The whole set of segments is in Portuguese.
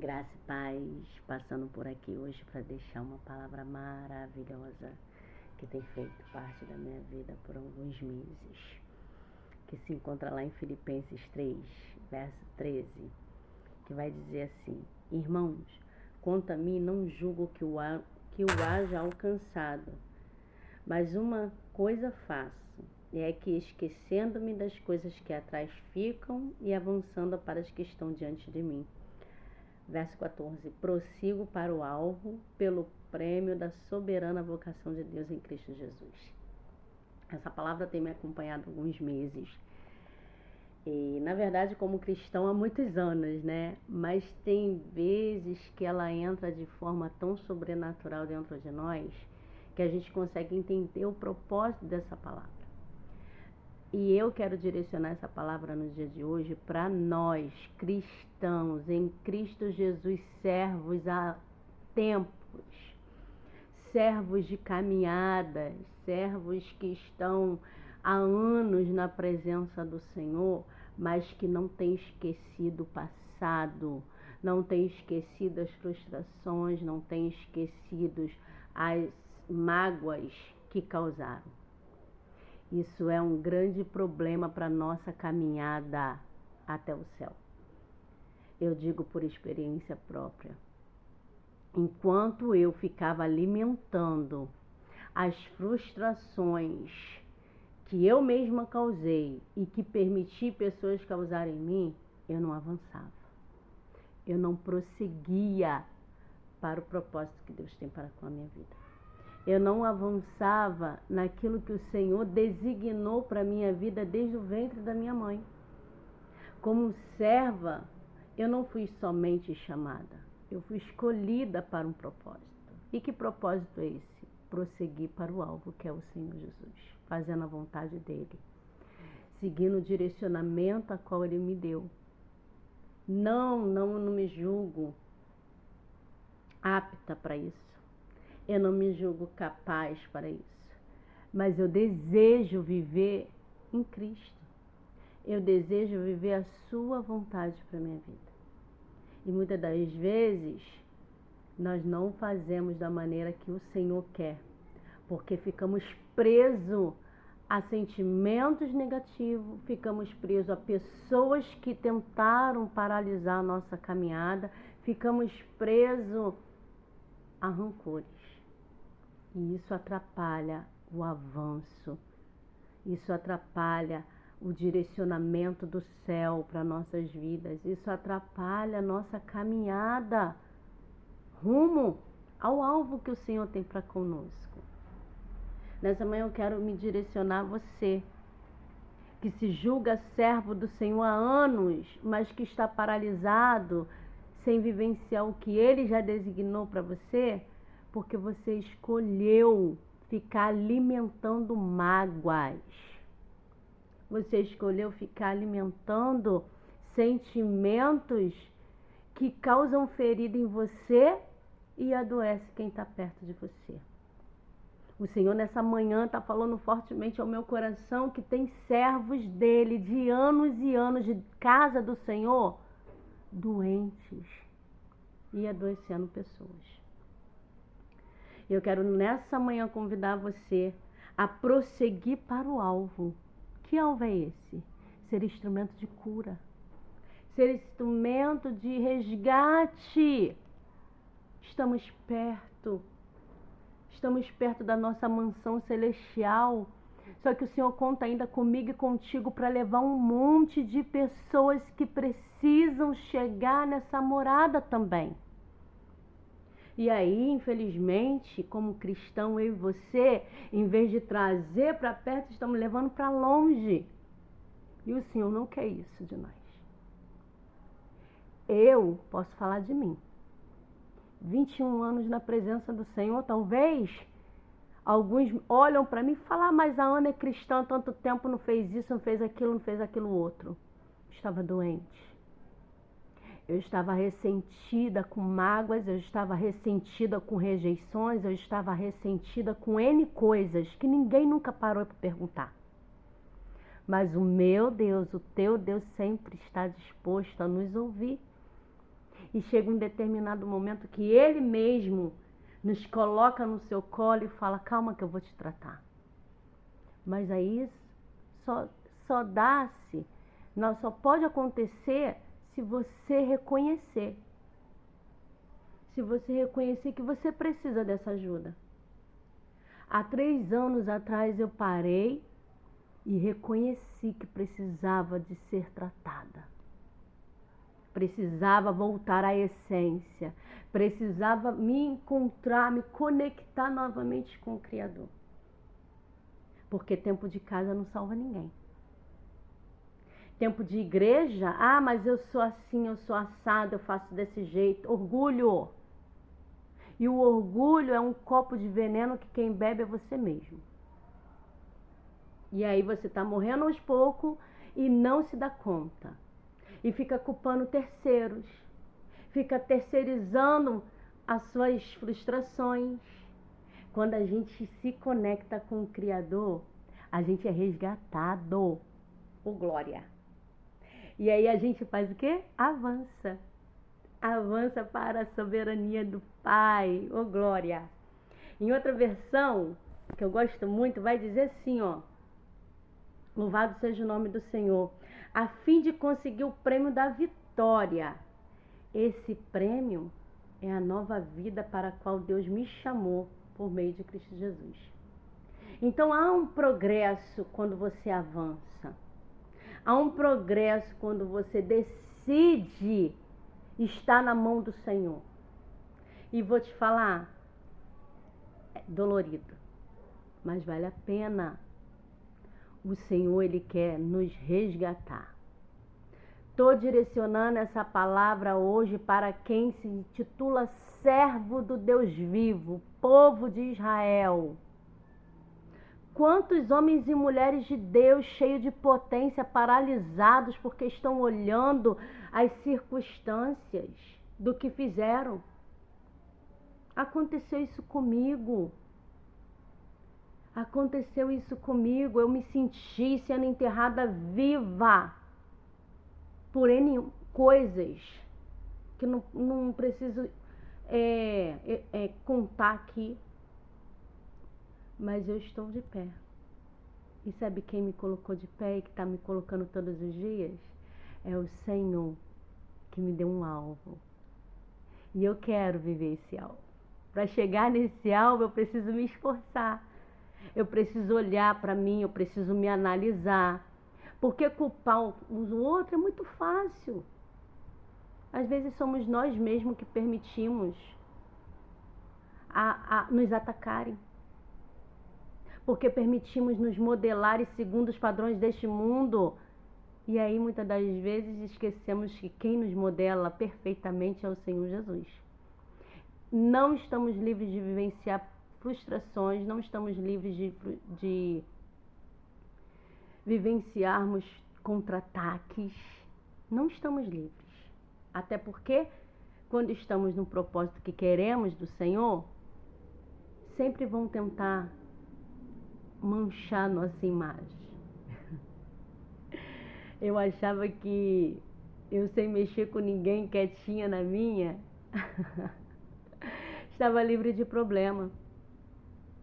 Graça e paz, passando por aqui hoje para deixar uma palavra maravilhosa que tem feito parte da minha vida por alguns meses, que se encontra lá em Filipenses 3, verso 13, que vai dizer assim: Irmãos, quanto a mim não julgo que o haja alcançado, mas uma coisa faço, e é que esquecendo-me das coisas que atrás ficam e avançando para as que estão diante de mim. Verso 14, prossigo para o alvo pelo prêmio da soberana vocação de Deus em Cristo Jesus. Essa palavra tem me acompanhado há alguns meses. E, na verdade, como cristão há muitos anos, né? Mas tem vezes que ela entra de forma tão sobrenatural dentro de nós que a gente consegue entender o propósito dessa palavra. E eu quero direcionar essa palavra no dia de hoje para nós, cristãos, em Cristo Jesus, servos há tempos, servos de caminhadas, servos que estão há anos na presença do Senhor, mas que não têm esquecido o passado, não têm esquecido as frustrações, não têm esquecido as mágoas que causaram. Isso é um grande problema para a nossa caminhada até o céu. Eu digo por experiência própria. Enquanto eu ficava alimentando as frustrações que eu mesma causei e que permiti pessoas causarem em mim, eu não avançava. Eu não prosseguia para o propósito que Deus tem para com a minha vida. Eu não avançava naquilo que o Senhor designou para a minha vida desde o ventre da minha mãe. Como serva, eu não fui somente chamada, eu fui escolhida para um propósito. E que propósito é esse? Prosseguir para o alvo, que é o Senhor Jesus, fazendo a vontade dEle, seguindo o direcionamento a qual Ele me deu. Não me julgo apta para isso. Eu não me julgo capaz para isso, mas eu desejo viver em Cristo. Eu desejo viver a sua vontade para a minha vida. E muitas das vezes, nós não fazemos da maneira que o Senhor quer, porque ficamos presos a sentimentos negativos, ficamos presos a pessoas que tentaram paralisar a nossa caminhada, ficamos presos a rancores. E isso atrapalha o avanço, isso atrapalha o direcionamento do céu para nossas vidas, isso atrapalha a nossa caminhada rumo ao alvo que o Senhor tem para conosco. Nessa manhã eu quero me direcionar a você, que se julga servo do Senhor há anos, mas que está paralisado, sem vivenciar o que Ele já designou para você, porque você escolheu ficar alimentando mágoas. Você escolheu ficar alimentando sentimentos que causam ferida em você e adoece quem está perto de você. O Senhor nessa manhã está falando fortemente ao meu coração que tem servos dele de anos e anos de casa do Senhor doentes e adoecendo pessoas. Eu quero nessa manhã convidar você a prosseguir para o alvo. Que alvo é esse? Ser instrumento de cura. Ser instrumento de resgate. Estamos perto. Estamos perto da nossa mansão celestial. Só que o Senhor conta ainda comigo e contigo para levar um monte de pessoas que precisam chegar nessa morada também. E aí, infelizmente, como cristão, eu e você, em vez de trazer para perto, estamos levando para longe. E o Senhor não quer isso de nós. Eu posso falar de mim. 21 anos na presença do Senhor, talvez alguns olham para mim e falam, mas a Ana é cristã há tanto tempo, não fez isso, não fez aquilo outro. Estava doente. Eu estava ressentida com mágoas, eu estava ressentida com rejeições, eu estava ressentida com N coisas que ninguém nunca parou para perguntar. Mas o meu Deus, o teu Deus sempre está disposto a nos ouvir. E chega um determinado momento que Ele mesmo nos coloca no seu colo e fala, calma que eu vou te tratar. Mas aí só dá-se, só pode acontecer se você reconhecer. Se você reconhecer que você precisa dessa ajuda. Há 3 anos atrás eu parei e reconheci que precisava de ser tratada. Precisava voltar à essência. Precisava me encontrar, me conectar novamente com o Criador. Porque tempo de casa não salva ninguém. Tempo de igreja, mas eu sou assim, eu sou assado, eu faço desse jeito. Orgulho. E o orgulho é um copo de veneno que quem bebe é você mesmo. E aí você está morrendo aos poucos e não se dá conta. E fica culpando terceiros. Fica terceirizando as suas frustrações. Quando a gente se conecta com o Criador, a gente é resgatado. Ô glória! E aí a gente faz o quê? Avança. Avança para a soberania do Pai. Ô glória! Em outra versão, que eu gosto muito, vai dizer assim, ó. Louvado seja o nome do Senhor. A fim de conseguir o prêmio da vitória. Esse prêmio é a nova vida para a qual Deus me chamou por meio de Cristo Jesus. Então há um progresso quando você avança. Há um progresso quando você decide estar na mão do Senhor. E vou te falar, é dolorido, mas vale a pena. O Senhor, Ele quer nos resgatar. Estou direcionando essa palavra hoje para quem se intitula servo do Deus vivo, povo de Israel. Quantos homens e mulheres de Deus cheios de potência, paralisados porque estão olhando as circunstâncias do que fizeram. Aconteceu isso comigo. Aconteceu isso comigo. Eu me senti sendo enterrada viva por N coisas que não preciso contar aqui. Mas eu estou de pé. E sabe quem me colocou de pé e que está me colocando todos os dias? É o Senhor que me deu um alvo. E eu quero viver esse alvo. Para chegar nesse alvo, eu preciso me esforçar. Eu preciso olhar para mim, eu preciso me analisar. Porque culpar o outro é muito fácil. Às vezes somos nós mesmos que permitimos nos atacarem. Porque permitimos nos modelar segundo os padrões deste mundo. E aí, muitas das vezes, esquecemos que quem nos modela perfeitamente é o Senhor Jesus. Não estamos livres de vivenciar frustrações, não estamos livres de vivenciarmos contra-ataques. Não estamos livres. Até porque, quando estamos no propósito que queremos do Senhor, sempre vão tentar manchar nossa imagem. Eu achava que eu, sem mexer com ninguém, quietinha na minha, estava livre de problema.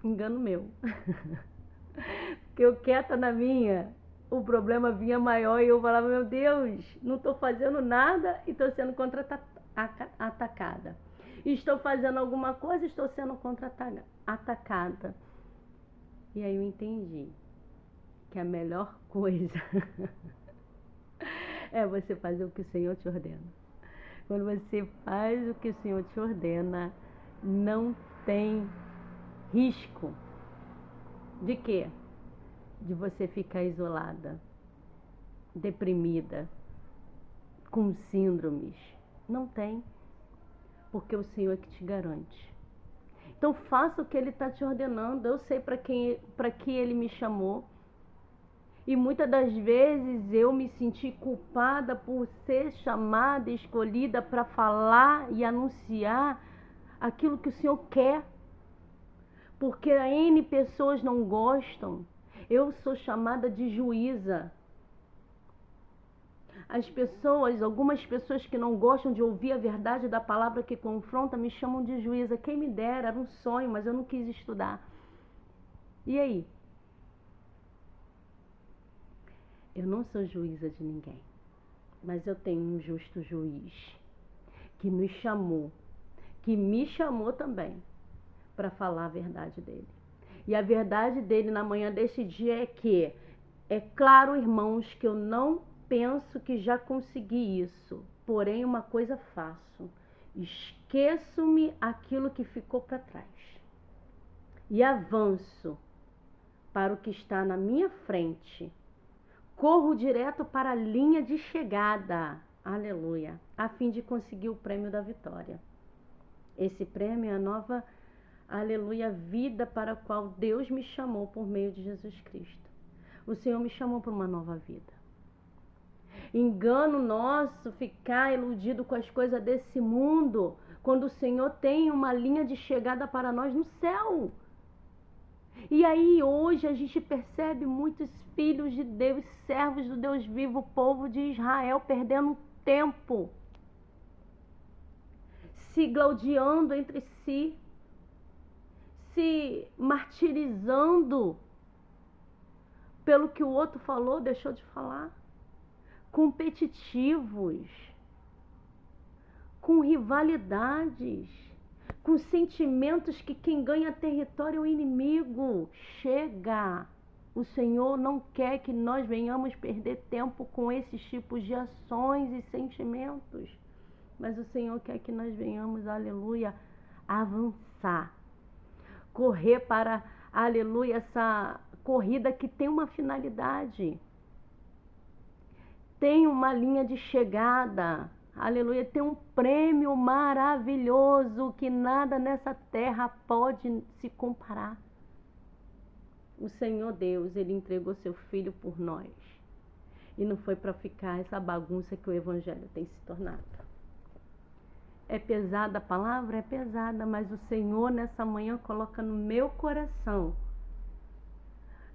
Engano meu. Porque eu quieta na minha, o problema vinha maior e eu falava, meu Deus, não estou fazendo nada e estou sendo contra-atacada. Estou fazendo alguma coisa e estou sendo contra-atacada. E aí eu entendi que a melhor coisa é você fazer o que o Senhor te ordena. Quando você faz o que o Senhor te ordena, não tem risco. De quê? De você ficar isolada, deprimida, com síndromes. Não tem. Porque o Senhor é que te garante. Então faça o que Ele está te ordenando. Eu sei para que Ele me chamou. E muitas das vezes eu me senti culpada por ser chamada e escolhida para falar e anunciar aquilo que o Senhor quer. Porque N pessoas não gostam. Eu sou chamada de juíza. As pessoas, algumas pessoas que não gostam de ouvir a verdade da palavra que confronta, me chamam de juíza. Quem me dera, era um sonho, mas eu não quis estudar. E aí? Eu não sou juíza de ninguém, mas eu tenho um justo juiz que nos chamou, que me chamou também para falar a verdade dele. E a verdade dele na manhã deste dia é que, é claro, irmãos, que eu não penso que já consegui isso, porém uma coisa faço: esqueço-me aquilo que ficou para trás e avanço para o que está na minha frente. Corro direto para a linha de chegada, aleluia, a fim de conseguir o prêmio da vitória. Esse prêmio é a nova, aleluia, vida para a qual Deus me chamou por meio de Jesus Cristo. O Senhor me chamou para uma nova vida. Engano nosso ficar iludido com as coisas desse mundo, quando o Senhor tem uma linha de chegada para nós no céu. E aí hoje a gente percebe muitos filhos de Deus, servos do Deus vivo, povo de Israel, perdendo tempo, se gladiando entre si, se martirizando pelo que o outro falou, deixou de falar, competitivos, com rivalidades, com sentimentos que quem ganha território é o inimigo. Chega! O Senhor não quer que nós venhamos perder tempo com esses tipos de ações e sentimentos, mas o Senhor quer que nós venhamos, aleluia, avançar, correr para, aleluia, essa corrida que tem uma finalidade, tem uma linha de chegada, aleluia, tem um prêmio maravilhoso que nada nessa terra pode se comparar. O Senhor Deus, Ele entregou seu Filho por nós. E não foi para ficar essa bagunça que o Evangelho tem se tornado. É pesada a palavra? É pesada, mas o Senhor nessa manhã coloca no meu coração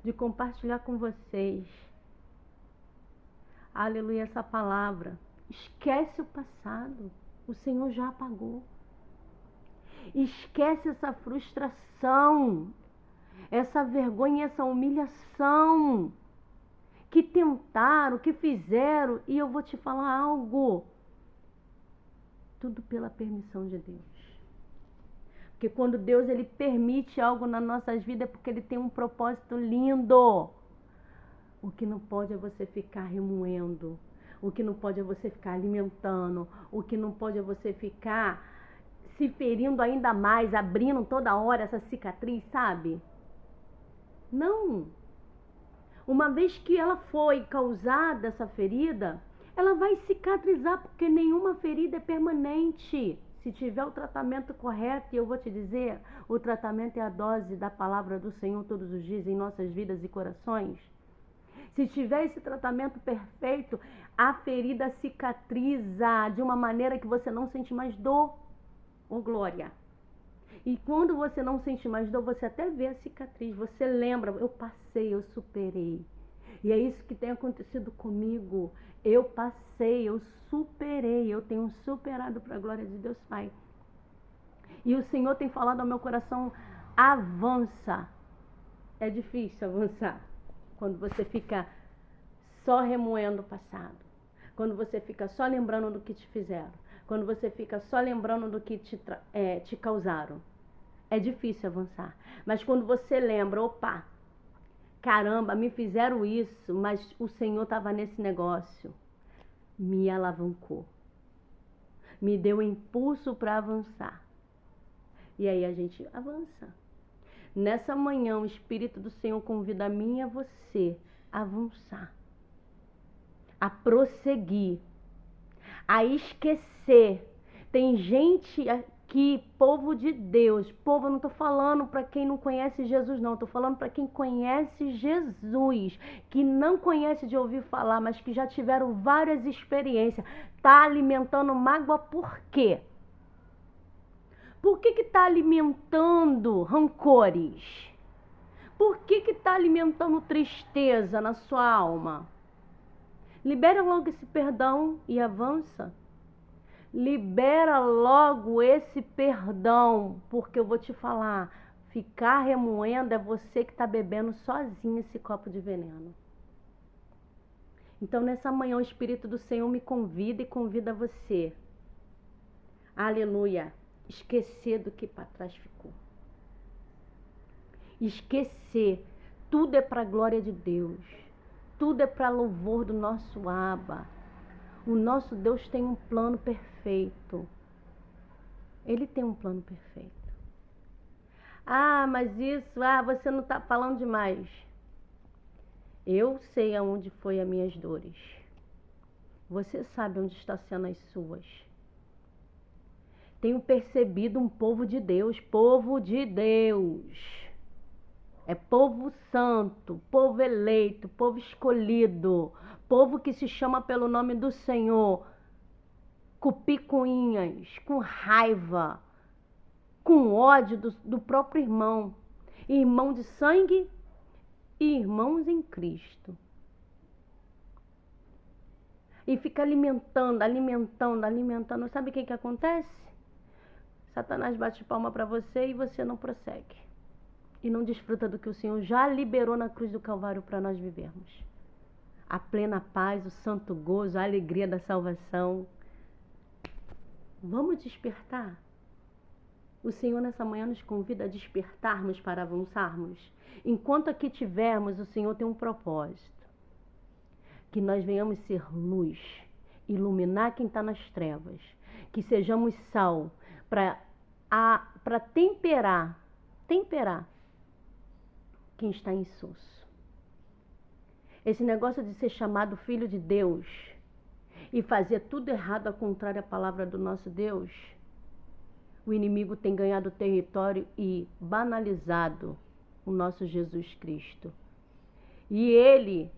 de compartilhar com vocês, aleluia, essa palavra. Esquece o passado, o Senhor já apagou. Esquece essa frustração, essa vergonha, essa humilhação que tentaram, que fizeram. E eu vou te falar algo, tudo pela permissão de Deus. Porque quando Deus ele permite algo nas nossas vidas é porque Ele tem um propósito lindo. O que não pode é você ficar remoendo. O que não pode é você ficar alimentando. O que não pode é você ficar se ferindo ainda mais, abrindo toda hora essa cicatriz, sabe? Não. Uma vez que ela foi causada, essa ferida, ela vai cicatrizar, porque nenhuma ferida é permanente. Se tiver o tratamento correto, e eu vou te dizer, o tratamento é a dose da palavra do Senhor todos os dias em nossas vidas e corações. Se tiver esse tratamento perfeito, a ferida cicatriza de uma maneira que você não sente mais dor. Ô, glória! E quando você não sente mais dor, você até vê a cicatriz, você lembra, eu passei, eu superei. E é isso que tem acontecido comigo. Eu passei, eu superei, eu tenho superado para a glória de Deus Pai. E o Senhor tem falado ao meu coração, avança. É difícil avançar quando você fica só remoendo o passado. Quando você fica só lembrando do que te fizeram. Quando você fica só lembrando do que te causaram. É difícil avançar. Mas quando você lembra, opa, caramba, me fizeram isso, mas o Senhor estava nesse negócio. Me alavancou. Me deu impulso para avançar. E aí a gente avança. Nessa manhã, o Espírito do Senhor convida a mim e a você a avançar. A prosseguir. A esquecer. Tem gente aqui, povo de Deus, povo, eu não estou falando para quem não conhece Jesus não, estou falando para quem conhece Jesus, que não conhece de ouvir falar, mas que já tiveram várias experiências, está alimentando mágoa por quê? Por que está alimentando rancores? Por que está alimentando tristeza na sua alma? Libera logo esse perdão e avança. Libera logo esse perdão, porque eu vou te falar, ficar remoendo é você que está bebendo sozinho esse copo de veneno. Então, nessa manhã, o Espírito do Senhor me convida e convida você. Aleluia. Esquecer do que para trás ficou. Esquecer. Tudo é para a glória de Deus. Tudo é para louvor do nosso Abba. O nosso Deus tem um plano perfeito. Ele tem um plano perfeito. Ah, mas isso, você não está falando demais. Eu sei aonde foi as minhas dores. Você sabe onde está sendo as suas. Tenho percebido um povo de Deus. Povo de Deus. É povo santo, povo eleito, povo escolhido. Povo que se chama pelo nome do Senhor. Com picuinhas, com raiva, com ódio do próprio irmão. Irmão de sangue e irmãos em Cristo. E fica alimentando. Sabe o que acontece? Satanás bate palma para você e você não prossegue. E não desfruta do que o Senhor já liberou na cruz do Calvário para nós vivermos. A plena paz, o santo gozo, a alegria da salvação. Vamos despertar? O Senhor nessa manhã nos convida a despertarmos para avançarmos. Enquanto aqui tivermos, o Senhor tem um propósito. Que nós venhamos ser luz, iluminar quem está nas trevas. Que sejamos sal para temperar quem está insosso. Esse negócio de ser chamado filho de Deus e fazer tudo errado ao contrário da palavra do nosso Deus, o inimigo tem ganhado território e banalizado o nosso Jesus Cristo. E ele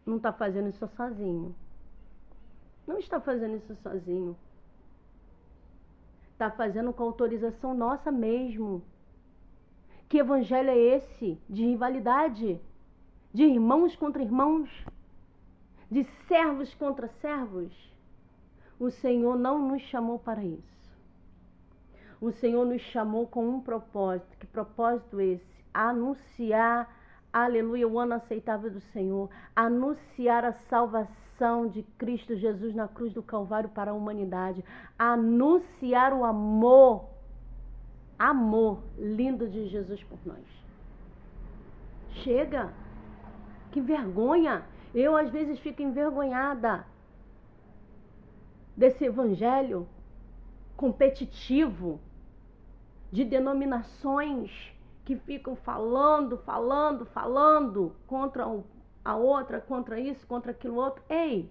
não está fazendo isso sozinho. Não está fazendo isso sozinho. Está fazendo com autorização nossa mesmo. Que evangelho é esse? De rivalidade? De irmãos contra irmãos? De servos contra servos? O Senhor não nos chamou para isso. O Senhor nos chamou com um propósito. Que propósito esse? Anunciar, aleluia, o ano aceitável do Senhor. Anunciar a salvação de Cristo Jesus na cruz do Calvário para a humanidade. Anunciar o amor lindo de Jesus por nós. Chega! Que vergonha! Eu às vezes fico envergonhada desse evangelho competitivo de denominações que ficam falando contra a outra, contra isso, contra aquilo outro. Ei,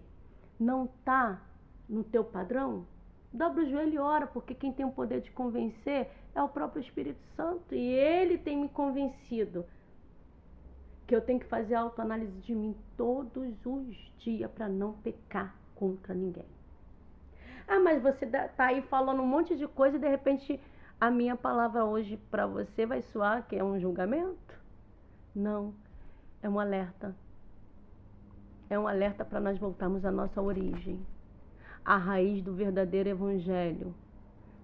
não está no teu padrão? Dobra o joelho e ora, porque quem tem o poder de convencer é o próprio Espírito Santo. E ele tem me convencido que eu tenho que fazer autoanálise de mim todos os dias para não pecar contra ninguém. Ah, mas você está aí falando um monte de coisa e de repente a minha palavra hoje para você vai soar que é um julgamento? Não, é um alerta. É um alerta para nós voltarmos à nossa origem. A raiz do verdadeiro evangelho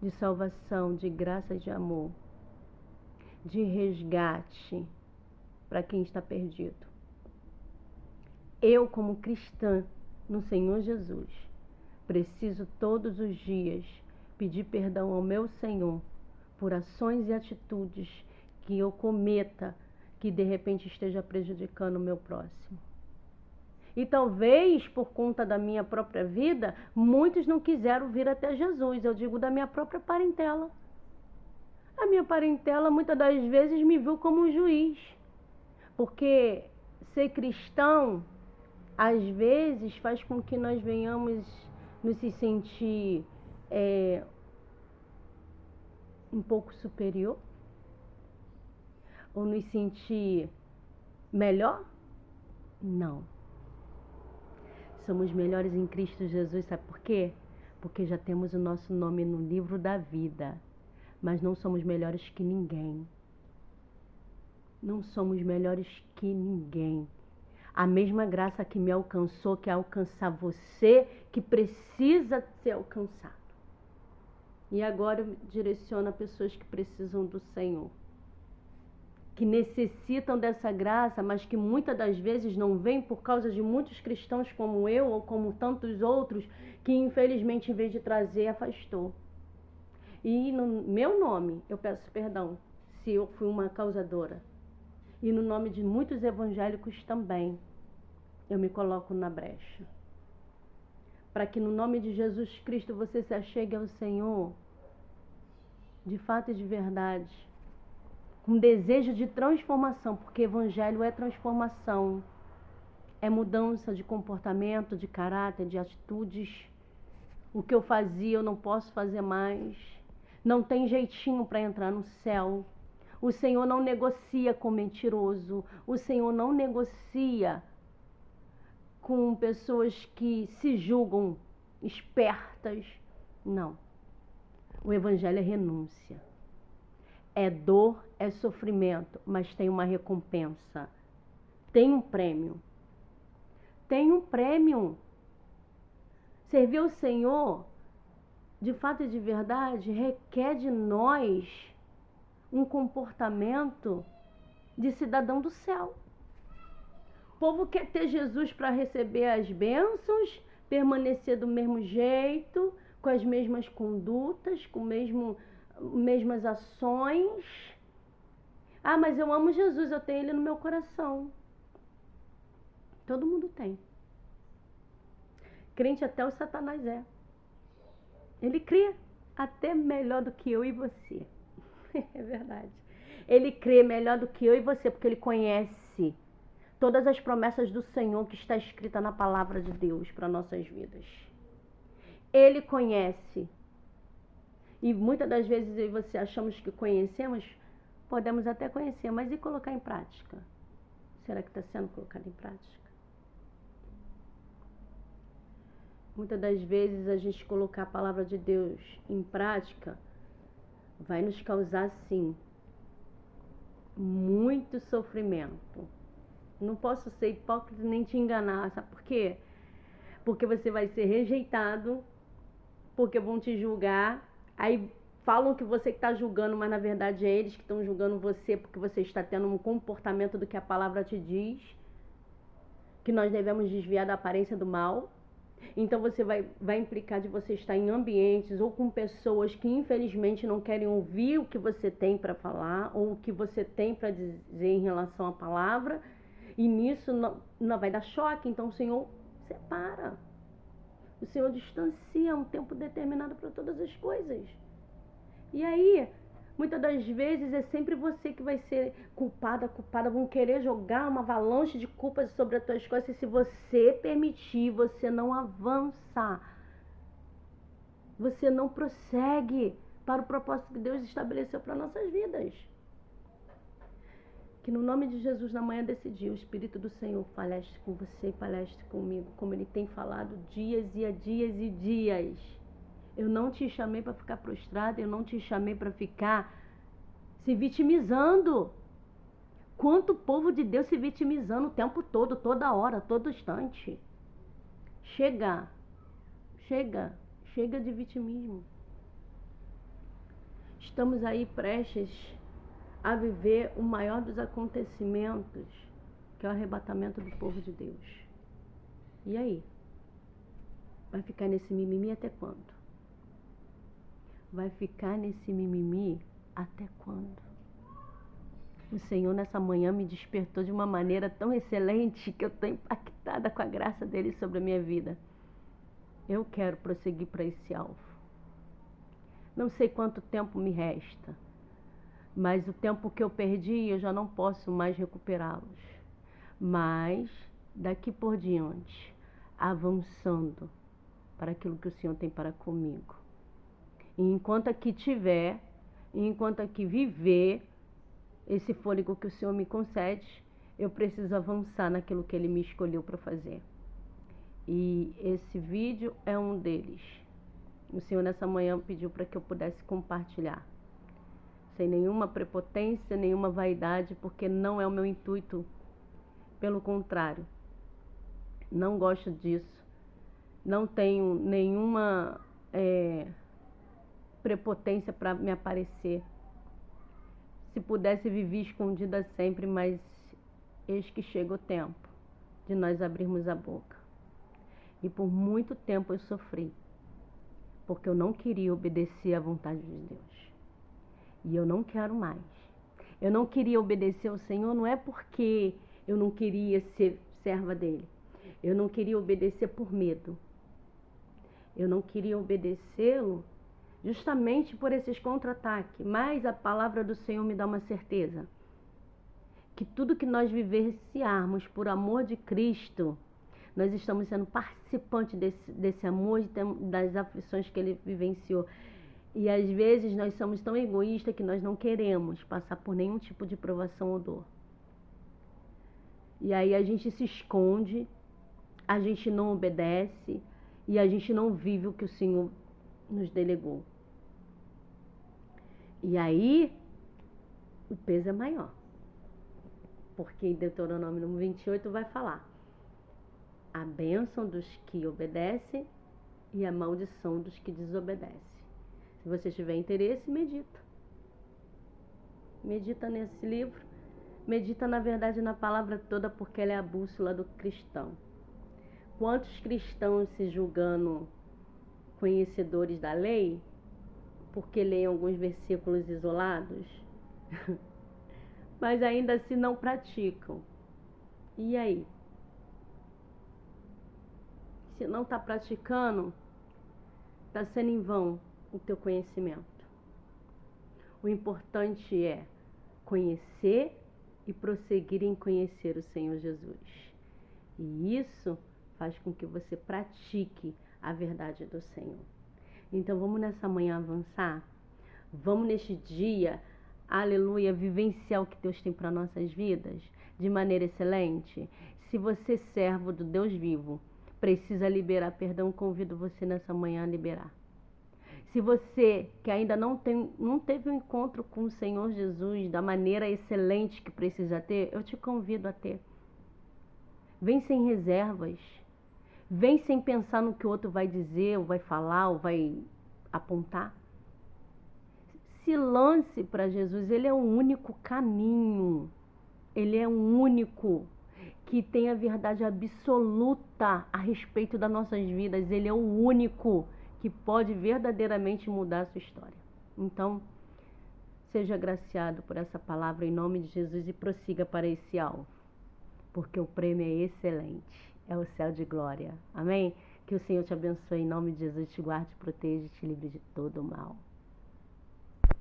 de salvação, de graça e de amor, de resgate para quem está perdido. Eu, como cristã no Senhor Jesus, preciso todos os dias pedir perdão ao meu Senhor por ações e atitudes que eu cometa que de repente esteja prejudicando o meu próximo. E talvez por conta da minha própria vida, muitos não quiseram vir até Jesus. Eu digo da minha própria parentela. A minha parentela muitas das vezes me viu como um juiz. Porque ser cristão, às vezes, faz com que nós venhamos nos sentir um pouco superior. Ou nos sentir melhor? Não. Somos melhores em Cristo Jesus, sabe por quê? Porque já temos o nosso nome no livro da vida. Mas não somos melhores que ninguém. Não somos melhores que ninguém. A mesma graça que me alcançou, que alcançar você, que precisa ser alcançado. E agora eu direciono a pessoas que precisam do Senhor, que necessitam dessa graça, mas que muitas das vezes não vêm por causa de muitos cristãos como eu ou como tantos outros, que infelizmente em vez de trazer, afastou. E no meu nome, eu peço perdão se eu fui uma causadora. E no nome de muitos evangélicos também, eu me coloco na brecha. Para que no nome de Jesus Cristo você se achegue ao Senhor, de fato e de verdade, com desejo de transformação, porque evangelho é transformação, é mudança de comportamento, de caráter, de atitudes. O que eu fazia eu não posso fazer mais. Não tem jeitinho para entrar no céu. O Senhor não negocia com mentiroso. O Senhor não negocia com pessoas que se julgam espertas. Não. O evangelho é renúncia. É dor, é sofrimento, mas tem uma recompensa. Tem um prêmio. Tem um prêmio. Servir ao Senhor, de fato e de verdade, requer de nós um comportamento de cidadão do céu. O povo quer ter Jesus para receber as bênçãos, permanecer do mesmo jeito, com as mesmas condutas, com mesmas ações. Ah, mas eu amo Jesus, eu tenho Ele no meu coração. Todo mundo tem. Crente até o Satanás é. Ele crê até melhor do que eu e você. É verdade. Ele crê melhor do que eu e você, porque ele conhece todas as promessas do Senhor que está escrita na palavra de Deus para nossas vidas. Ele conhece. E muitas das vezes eu e você achamos que conhecemos, podemos até conhecer, mas e colocar em prática? Será que está sendo colocado em prática? Muitas das vezes a gente colocar a palavra de Deus em prática vai nos causar, sim, muito sofrimento. Não posso ser hipócrita nem te enganar, sabe por quê? Porque você vai ser rejeitado, porque vão te julgar, aí falam que você que está julgando, mas na verdade é eles que estão julgando você, porque você está tendo um comportamento do que a palavra te diz, que nós devemos desviar da aparência do mal. Então você vai implicar de você estar em ambientes ou com pessoas que infelizmente não querem ouvir o que você tem para falar ou o que você tem para dizer em relação à palavra, e nisso não vai dar choque. Então o Senhor separa, o Senhor distancia um tempo determinado para todas as coisas. E aí, muitas das vezes é sempre você que vai ser culpada, vão querer jogar uma avalanche de culpas sobre as tuas costas, e se você permitir, você não avança. Você não prossegue para o propósito que Deus estabeleceu para nossas vidas. Que no nome de Jesus, na manhã desse dia, o Espírito do Senhor palestre com você e palestre comigo, como Ele tem falado dias e dias e dias. Eu não te chamei para ficar prostrado, eu não te chamei para ficar se vitimizando. Quanto povo de Deus se vitimizando o tempo todo, toda hora, todo instante. Chega de vitimismo. Estamos aí prestes a viver o maior dos acontecimentos, que é o arrebatamento do povo de Deus. E aí? Vai ficar nesse mimimi até quando? Vai ficar nesse mimimi até quando? O Senhor nessa manhã me despertou de uma maneira tão excelente que eu estou impactada com a graça dele sobre a minha vida. Eu quero prosseguir para esse alvo. Não sei quanto tempo me resta, mas o tempo que eu perdi eu já não posso mais recuperá-los. Mas daqui por diante, avançando para aquilo que o Senhor tem para comigo. E enquanto aqui tiver, enquanto aqui viver, esse fôlego que o Senhor me concede, eu preciso avançar naquilo que Ele me escolheu para fazer. E esse vídeo é um deles. O Senhor nessa manhã pediu para que eu pudesse compartilhar. Sem nenhuma prepotência, nenhuma vaidade, porque não é o meu intuito. Pelo contrário, Não gosto disso. Não tenho nenhuma prepotência para me aparecer. Se pudesse, viver escondida sempre, mas eis que chega o tempo de nós abrirmos a boca. E por muito tempo eu sofri, porque eu não queria obedecer à vontade de Deus. E eu não quero mais. Eu não queria obedecer ao Senhor, não é porque eu não queria ser serva dele. Eu não queria obedecer por medo. Eu não queria obedecê-lo justamente por esses contra-ataques. Mas a palavra do Senhor me dá uma certeza. Que tudo que nós vivenciarmos por amor de Cristo, nós estamos sendo participantes desse amor, das aflições que ele vivenciou. E às vezes nós somos tão egoístas que nós não queremos passar por nenhum tipo de provação ou dor. E aí a gente se esconde, a gente não obedece e a gente não vive o que o Senhor nos delegou. E aí o peso é maior. Porque em Deuteronômio 28 vai falar: a bênção dos que obedecem e a maldição dos que desobedecem. Se você tiver interesse, medita. Medita nesse livro. Medita, na verdade, na palavra toda, porque ela é a bússola do cristão. Quantos cristãos se julgando conhecedores da lei, porque leem alguns versículos isolados, mas ainda assim não praticam. E aí? Se não está praticando, está sendo em vão o teu conhecimento. O importante é conhecer e prosseguir em conhecer o Senhor Jesus. E isso faz com que você pratique a verdade do Senhor. Então vamos nessa manhã avançar? Vamos neste dia, aleluia, vivenciar o que Deus tem para nossas vidas de maneira excelente? Se você, servo do Deus vivo, precisa liberar perdão, convido você nessa manhã a liberar. Se você que ainda não teve um encontro com o Senhor Jesus da maneira excelente que precisa ter, eu te convido a ter. Vem sem reservas. Vem sem pensar no que o outro vai dizer, ou vai falar, ou vai apontar. Se lance para Jesus, ele é o único caminho. Ele é o único que tem a verdade absoluta a respeito das nossas vidas. Ele é o único que pode verdadeiramente mudar a sua história. Então, seja agraciado por essa palavra em nome de Jesus e prossiga para esse alvo, porque o prêmio é excelente, é o céu de glória. Amém? Que o Senhor te abençoe em nome de Jesus, te guarde, te proteja e te livre de todo o mal.